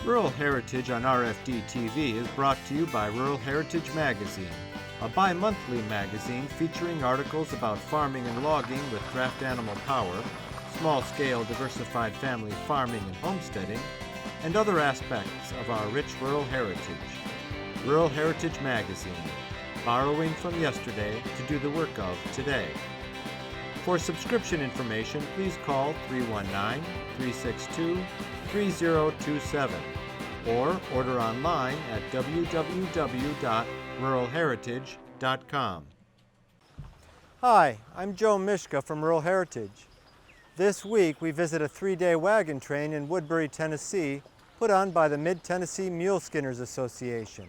Rural Heritage on RFD TV is brought to you by Rural Heritage Magazine, a bi-monthly magazine featuring articles about farming and logging with draft animal power, small-scale diversified family farming and homesteading, and other aspects of our rich rural heritage. Rural Heritage Magazine, borrowing from yesterday to do the work of today. For subscription information, please call 319-362-3027 or order online at www.ruralheritage.com. Hi, I'm Joe Mishka from Rural Heritage. This week we visit a 3-day wagon train in Woodbury, Tennessee, put on by the Mid-Tennessee Mule Skinners Association.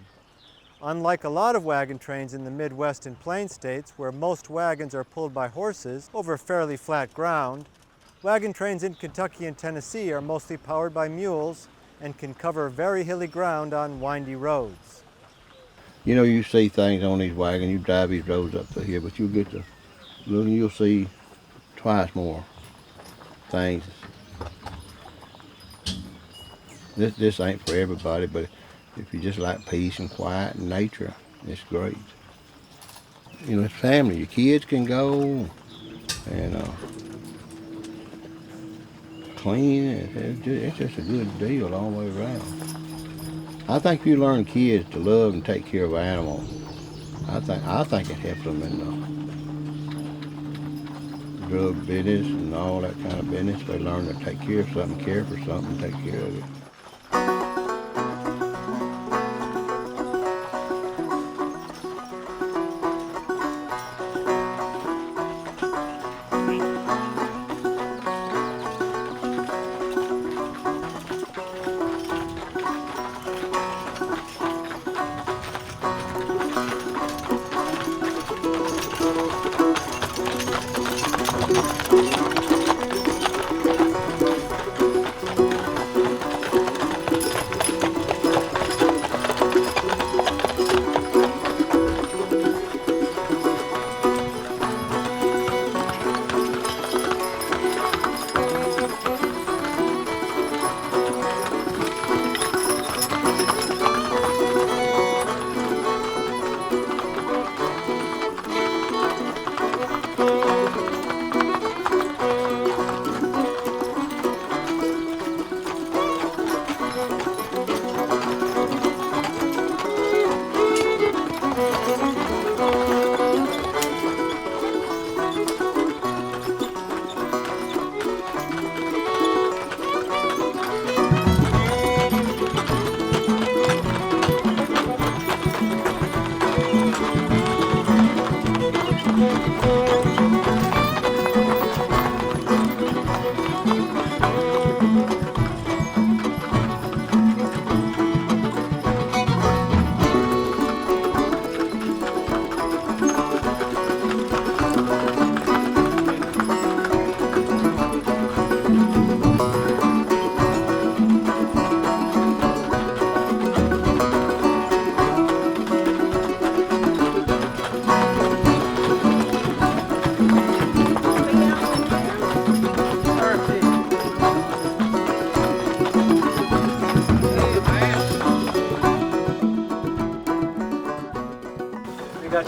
Unlike a lot of wagon trains in the Midwest and Plain States, where most wagons are pulled by horses over fairly flat ground, wagon trains in Kentucky and Tennessee are mostly powered by mules and can cover very hilly ground on windy roads. You know, you see things on these wagons, you drive these roads up to here, but you get to look and you'll see twice more things. This ain't for everybody, but if you just like peace and quiet and nature, it's great. You know, it's family. Your kids can go and clean. It's just a good deal all the way around. I think if you learn kids to love and take care of animals, I think it helps them in the drug business and all that kind of business. They learn to take care of something, care for something, take care of it.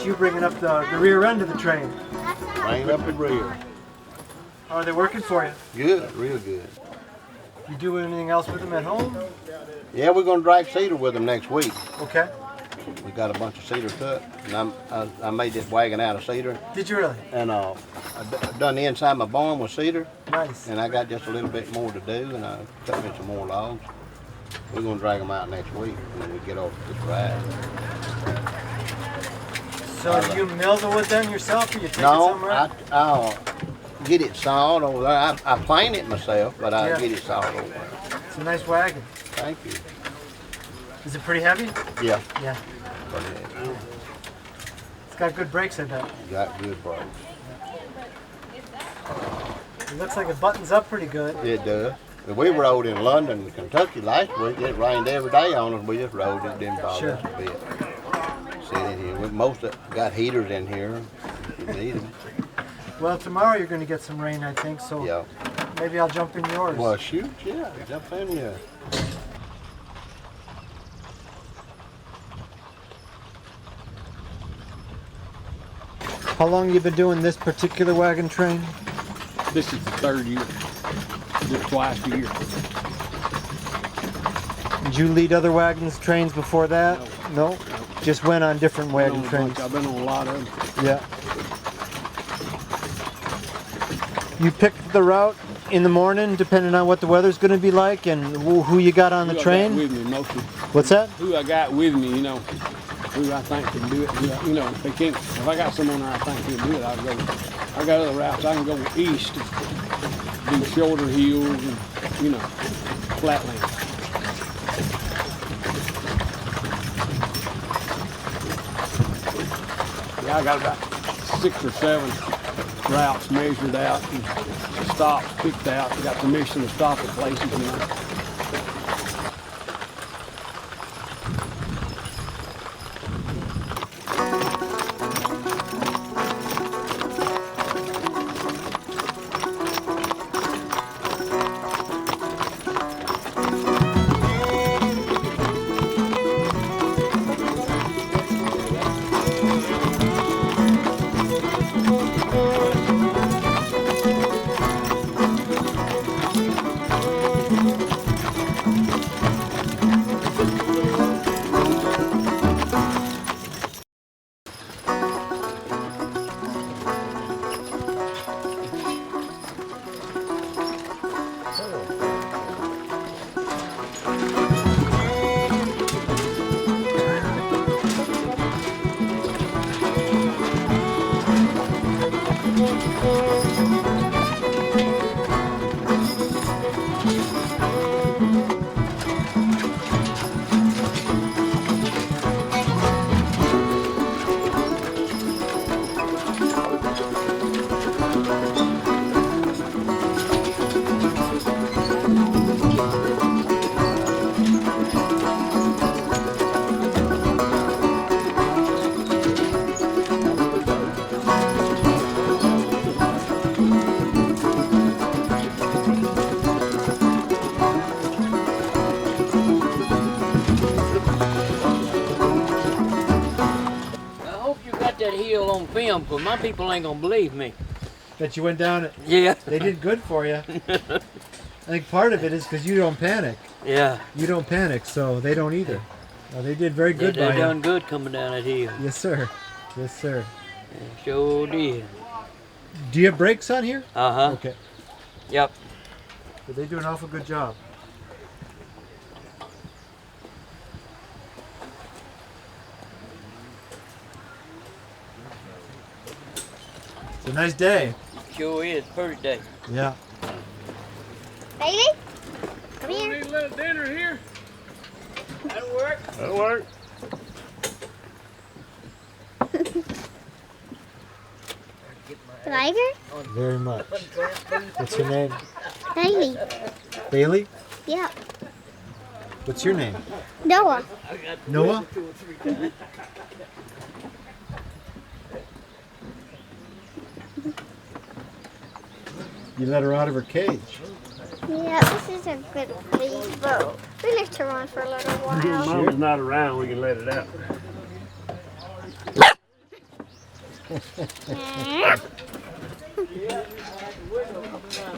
You bringing up the rear end of the train. Bring up the rear. How are they working for you? Good, real good. You do anything else with them at home? Yeah, we're going to drag cedar with them next week. Okay. We got a bunch of cedar cut, and I made this wagon out of cedar. Did you really? And I done the inside of my barn with cedar. Nice. And I got just a little bit more to do, and I cut me some more logs. We're going to drag them out next week when we get over to the ride. So do you mill the wood then yourself, or you take it somewhere? No, I'll get it sawed over there. I plane it myself, but I get it sawed over there. It's a nice wagon. Thank you. Is it pretty heavy? Yeah. Yeah. It's got good brakes, I bet. Got good brakes. It looks like it buttons up pretty good. It does. We rode in London, Kentucky last week. It rained every day on us. We just rode. It didn't bother us a bit. In here. Most of got heaters in here. You need them. Well, tomorrow you're going to get some rain, I think, so maybe I'll jump in yours. Well, shoot, yeah, jump in, yeah. How long you been doing this particular wagon train? This is the third year. Just twice a year. Did you lead other wagons trains before that? No. Just went on different wagon trains. I've been on a lot of them. Yeah. You picked the route in the morning, depending on what the weather's going to be like, and who you got on the train. Who I got with me mostly. What's that? Who I got with me, you know. Who I think can do it. You know, if they can't. If I got someone there I think can do it, I'll go. I got other routes. I can go east, do shorter hills, and you know, flatland. Yeah, I got about 6 or 7 routes measured out and stops picked out. Got permission to stop at places, you know. On film, because my people ain't gonna believe me. That you went down it. Yeah. They did good for you. I think part of it is because you don't panic. Yeah. You don't panic, so they don't either. They did very good by you. They done good coming down that hill. Yes, sir. Yes, sir. Yeah, sure did. Do you have brakes on here? Uh-huh. Okay. Yep. But they do an awful good job. It's a nice day. Sure is. Pretty day. Yeah. Bailey, come here. Need a little dinner here. That'll work. That'll work. Like her? Very much. What's your name? Bailey. Bailey? Yeah. What's your name? Noah. Noah? You let her out of her cage. Yeah, this is a good big boat. We like to run for a little while. Mama's not around, we can let it out.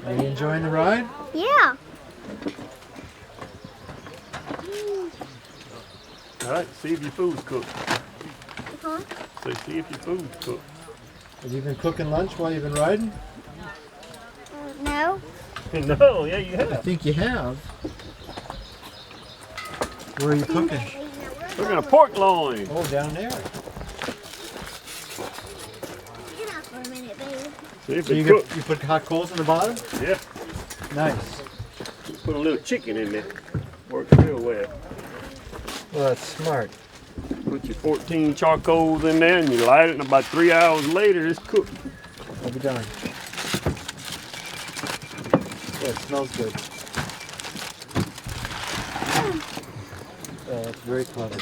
Are you enjoying the ride? Yeah. All right, see if your food's cooked. Huh? So see if your food's cooked. Have you been cooking lunch while you've been riding? No. No, yeah, you I have. think you have. Where are you cooking? Cooking a pork loin. Oh, down there. Get out for a minute, baby. See if So it's cooked. you put hot coals in the bottom? Yeah, Nice. put a little chicken in there. Works real well. Well, that's smart. Put your 14 charcoals in there and you light it, and about 3 hours later it's cooked. I'll be darned. Yeah, it smells good. Oh, that's very clever.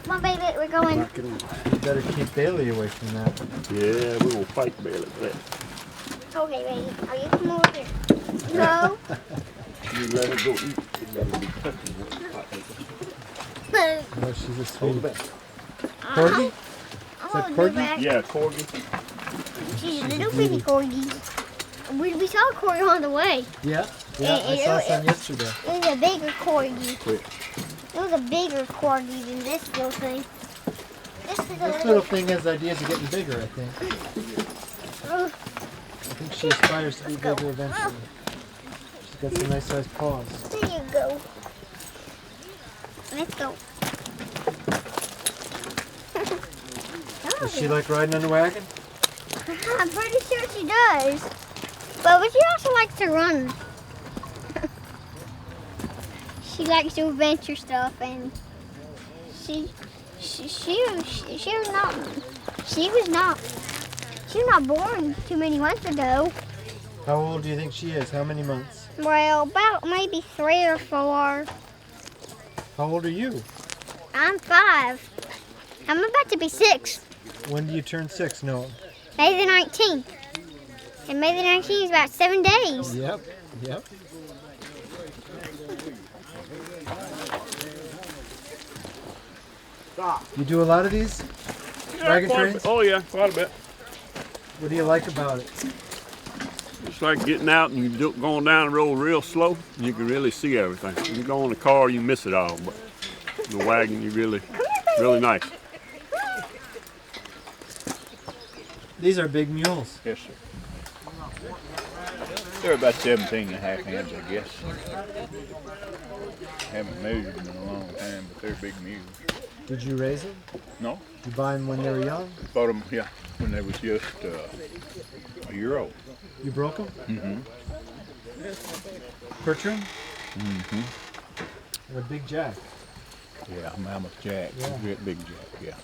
Come on, baby, we're going. You better keep Bailey away from that. Yeah, we're gonna fight Bailey for that. Okay, baby. Are you come over here? No. You let her go eat. You better be touching her. Oh, she's a Hold sweet. back. Corgi? Oh, that Oh, corgi? back. Yeah, corgi. She's a little bitty corgi. We saw a corgi on the way. Yeah. Yeah, I saw some yesterday. It was a bigger corgi. Quick. It was a bigger corgi than this little thing. This is a This little thing has ideas of getting bigger, I think. Oh, I think she aspires to be bigger eventually. She's got some nice sized paws. there you go. Let's go. Does she like riding on the wagon? I'm pretty sure she does. But she also likes to run. She likes to adventure stuff, and she was not born too many months ago. How old do you think she is? How many months? Well, about maybe 3 or 4. How old are you? I'm 5. I'm about to be 6. When do you turn 6, Noah? May the 19th. And May the 19th is about 7 days. Yep. Yep. You do a lot of these wagon trains? Oh yeah, quite a bit. What do you like about it? It's like getting out and going down the road real slow. You can really see everything. You go in the car, you miss it all, but the wagon, you really nice. These are big mules. Yes, sir. They're about 17 and a half hands, I guess. Haven't measured them in a long time, but they're big mules. Did you raise them? No, You buy them when they were young? bought them, yeah, when they was just a year old. You broke them? Mm-hmm. Perch 'em? Mm-hmm. And a big jack. Yeah, Mammoth Jack, Yeah. Great big Jack, yeah.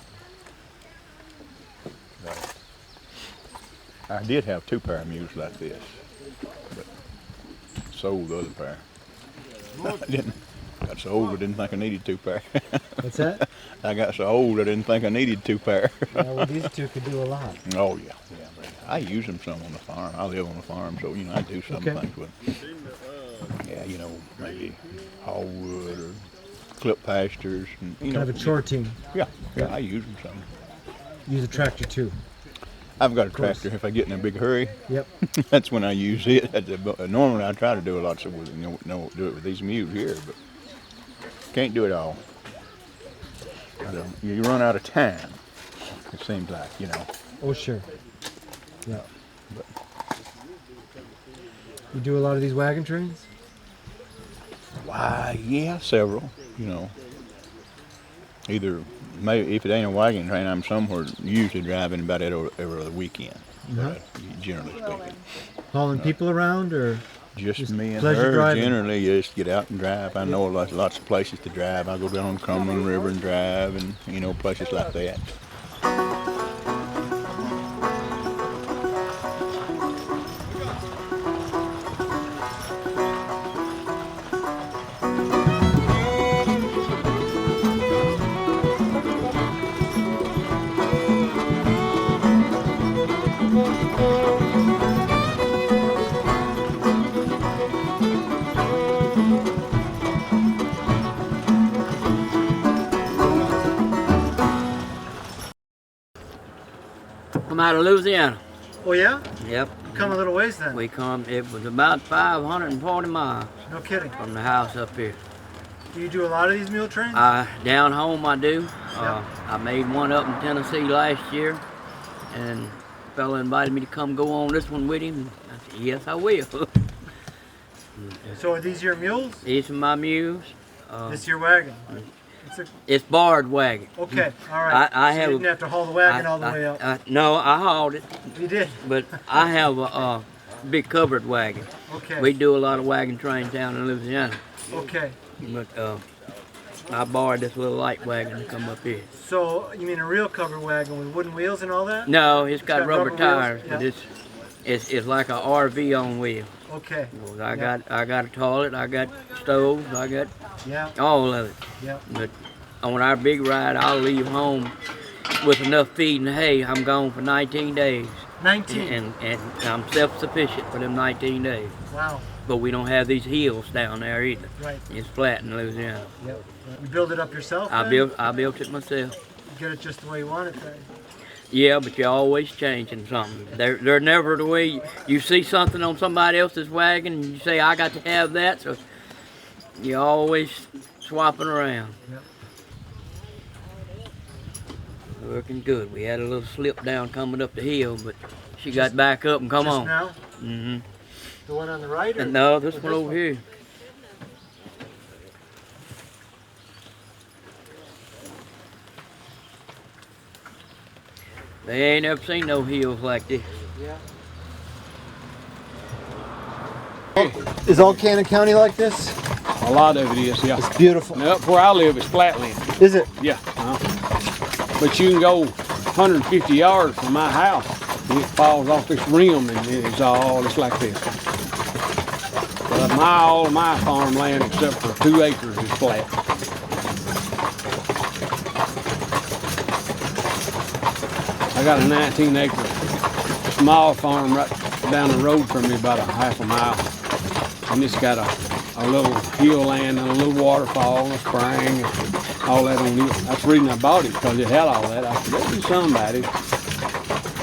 But I did have 2 pair of mules like this, but sold the other pair. I didn't. Got so old I didn't think I needed 2 pair. What's that? I got so old I didn't think I needed 2 pair. Yeah, well, these two could do a lot. Oh yeah, yeah. But I use them some on the farm. I live on the farm, so I do some Okay. things with them. Yeah, maybe hardwood or clip pastures, and Kind of a chore team. Yeah, I use them some. Use a tractor too. I've got a course. tractor if I get in a big hurry. Yep. That's when I use it. Normally I try to do a lot of do it with these mules here, but can't do it all. You run out of time. It seems like, Oh, sure. Yeah. You do a lot of these wagon trains? Why, yeah, several. Either maybe if it ain't a wagon train, I'm somewhere usually driving about every other weekend. Generally speaking, Hauling people around, or just me and pleasure her. driving? Generally, just get out and drive. I know lots of places to drive. I go down the Cumberland River and drive, and places like that. I'm out of Louisiana. Oh yeah? Yep. You come a little ways then. It was about 540 miles No kidding. from the house up here. Do you do a lot of these mule trains? Down home I do. Yeah. I made one up in Tennessee last year, and a fella invited me to come go on this one with him. I said, yes, I will. So are these your mules? These are my mules. This your wagon? It's barred wagon. Okay, all right. I So have you didn't have to haul the wagon all the way up. No, I hauled it, You did? but I have a big covered wagon. Okay. We do a lot of wagon trains down in Louisiana, Okay. but I borrowed this little light wagon to come up here. So you mean a real covered wagon with wooden wheels and all that? No, it's got rubber wheels? tires, but Yeah. it's like a RV on wheels. Okay. I got a toilet, I got stoves, I got Yeah. all of it. Yeah. But on our big ride, I'll leave home with enough feed and hay. I'm gone for 19 days. 19. And I'm self-sufficient for them 19 days. Wow. But we don't have these hills down there either. Right. It's flat in Louisiana. Yep. You build it up yourself? I then? built it myself. You get it just the way you want it, then? Yeah, but you're always changing something. They're never the way you see something on somebody else's wagon and you say, I got to have that, so you're always swapping around. Yep. Working good. We had a little slip down coming up the hill, but she got back up and come Just on. now? Mm-hmm. The one on the right? Or? No, this one over here. They ain't ever seen no hills like this. Yeah. Is all Cannon County like this? A lot of it is, yeah. It's beautiful. Now, up where I live, it's flatland. Is it? Yeah. But you can go 150 yards from my house, and it falls off this rim, and it's like this. But all of my farmland, except for 2 acres, is flat. I got a 19-acre small farm right down the road from me, about a half a mile, and it's got a little hill land and a little waterfall and a spring and all that on it. That's the reason I bought it, because it had all that. I said, there'll be somebody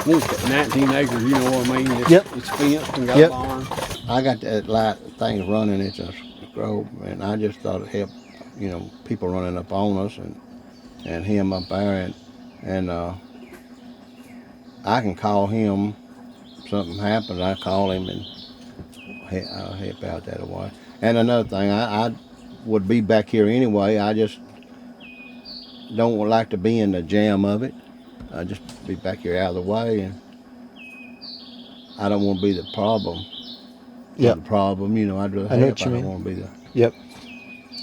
wants that 19 acres, you know what I mean? It's, Yep. It's fenced and got Yep. a barn. I got that light thing running, it's a grove, and I just thought it'd help, you know, people running up on us and him up there, and I can call him, something happens, I call him and I'll help out that way. And another thing, I would be back here anyway, I just don't like to be in the jam of it. I just be back here out of the way, and I don't want to be the problem. Yeah. The problem, you know, I'd rather I know help. what you I mean. don't want to be the Yep.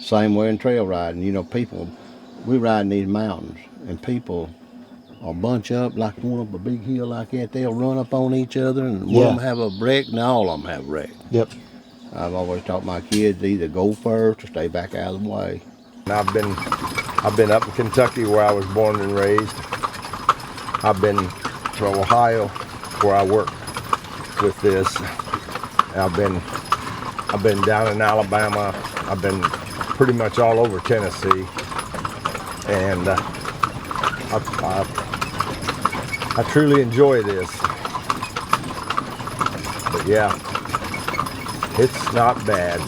same way in trail riding. You know, people, we ride in these mountains, and people will bunch up, like going up a big hill like that. They'll run up on each other, and one of them have a wreck, and all of them have a wreck. Yep. I've always taught my kids to either go first or stay back out of the way. I've been up in Kentucky where I was born and raised. I've been to Ohio where I work with this. I've been down in Alabama. I've been pretty much all over Tennessee, and I truly enjoy this. But yeah, it's not bad.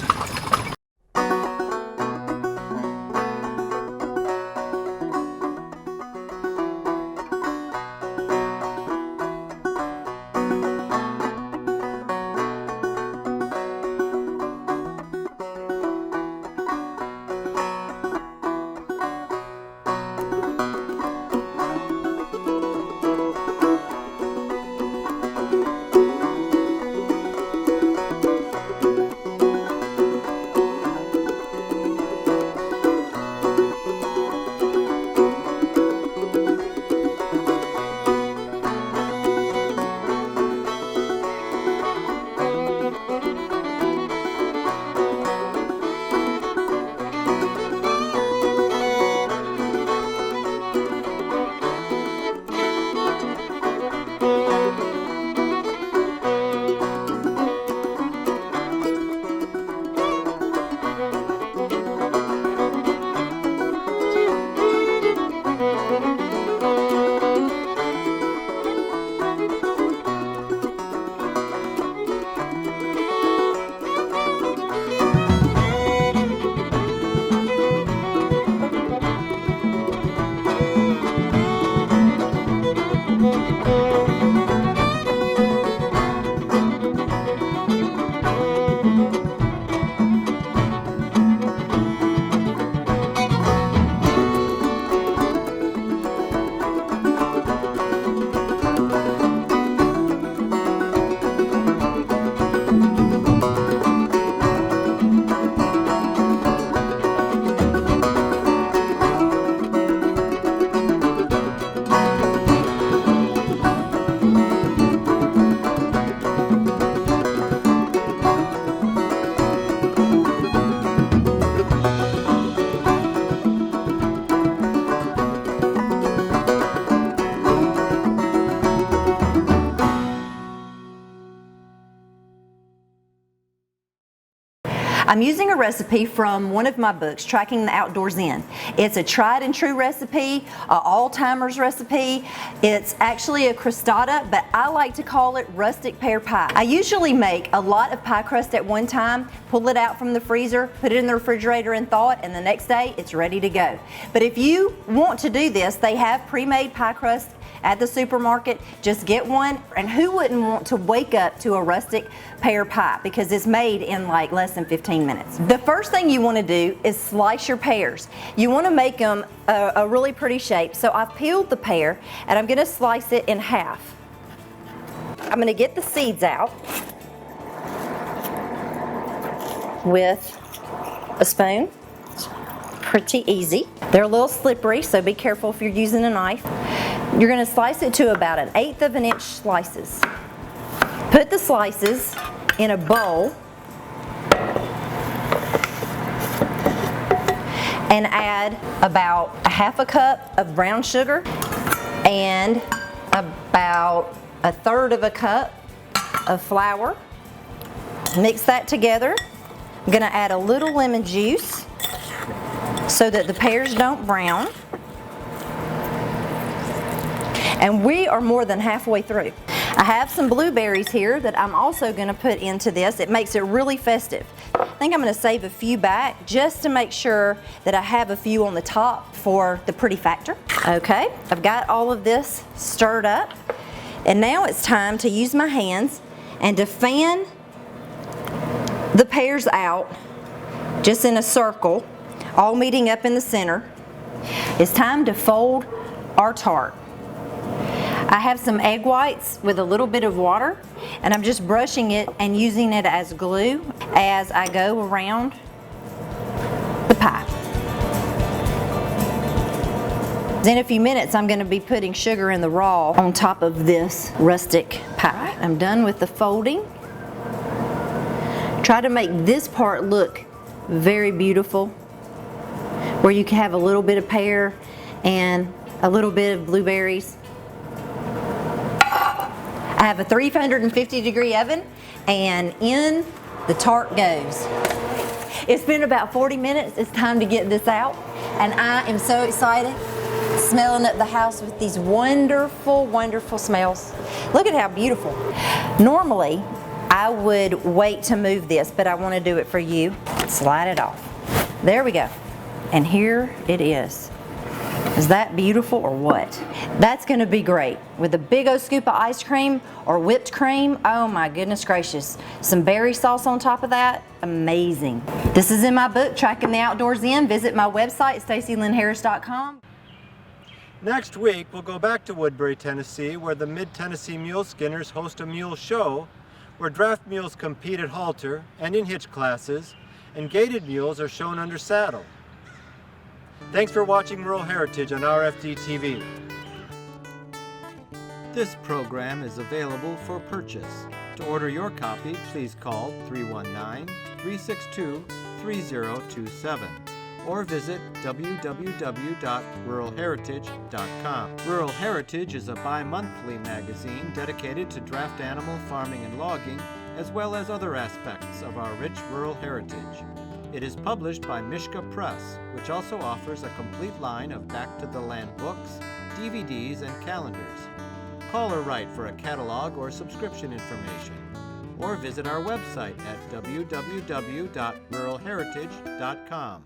I'm using a recipe from one of my books, Tracking the Outdoors In. It's a tried and true recipe, an all-timers recipe. It's actually a crostata, but I like to call it rustic pear pie. I usually make a lot of pie crust at one time, pull it out from the freezer, put it in the refrigerator and thaw it, and the next day it's ready to go. But if you want to do this, they have pre-made pie crust at the supermarket. Just get one, and who wouldn't want to wake up to a rustic pear pie, because it's made in like less than 15 minutes. The first thing you want to do is slice your pears. You want to make them a really pretty shape. So I've peeled the pear and I'm going to slice it in half. I'm going to get the seeds out with a spoon. Pretty easy. They're a little slippery, so be careful if you're using a knife. You're going to slice it to about 1/8 of an inch slices. Put the slices in a bowl and add about 1/2 cup of brown sugar and about 1/3 cup of flour. Mix that together. I'm going to add a little lemon juice so that the pears don't brown. And we are more than halfway through. I have some blueberries here that I'm also going to put into this. It makes it really festive. I think I'm going to save a few back just to make sure that I have a few on the top for the pretty factor. Okay, I've got all of this stirred up, and now it's time to use my hands and to fan the pears out just in a circle, all meeting up in the center. It's time to fold our tart. I have some egg whites with a little bit of water, and I'm just brushing it and using it as glue as I go around the pie. In a few minutes, I'm going to be putting sugar in the raw on top of this rustic pie. I'm done with the folding. Try to make this part look very beautiful, where you can have a little bit of pear and a little bit of blueberries. I have a 350-degree oven, and in the tart goes. It's been about 40 minutes. It's time to get this out, and I am so excited, smelling up the house with these wonderful, wonderful smells. Look at how beautiful. Normally, I would wait to move this, but I want to do it for you. Slide it off. There we go. And here it is. Is that beautiful or what? That's going to be great with a big old scoop of ice cream or whipped cream. Oh my goodness gracious. Some berry sauce on top of that. Amazing. This is in my book, Tracking the Outdoors In. Visit my website, stacylynnharris.com. Next week, we'll go back to Woodbury, Tennessee, where the Mid-Tennessee Mule Skinners host a mule show where draft mules compete at halter and in hitch classes, and gaited mules are shown under saddle. Thanks for watching Rural Heritage on RFD TV. This program is available for purchase. To order your copy, please call 319-362-3027 or visit www.ruralheritage.com. Rural Heritage is a bi-monthly magazine dedicated to draft animal farming and logging, as well as other aspects of our rich rural heritage. It is published by Mishka Press, which also offers a complete line of Back to the Land books, DVDs, and calendars. Call or write for a catalog or subscription information, or visit our website at www.ruralheritage.com.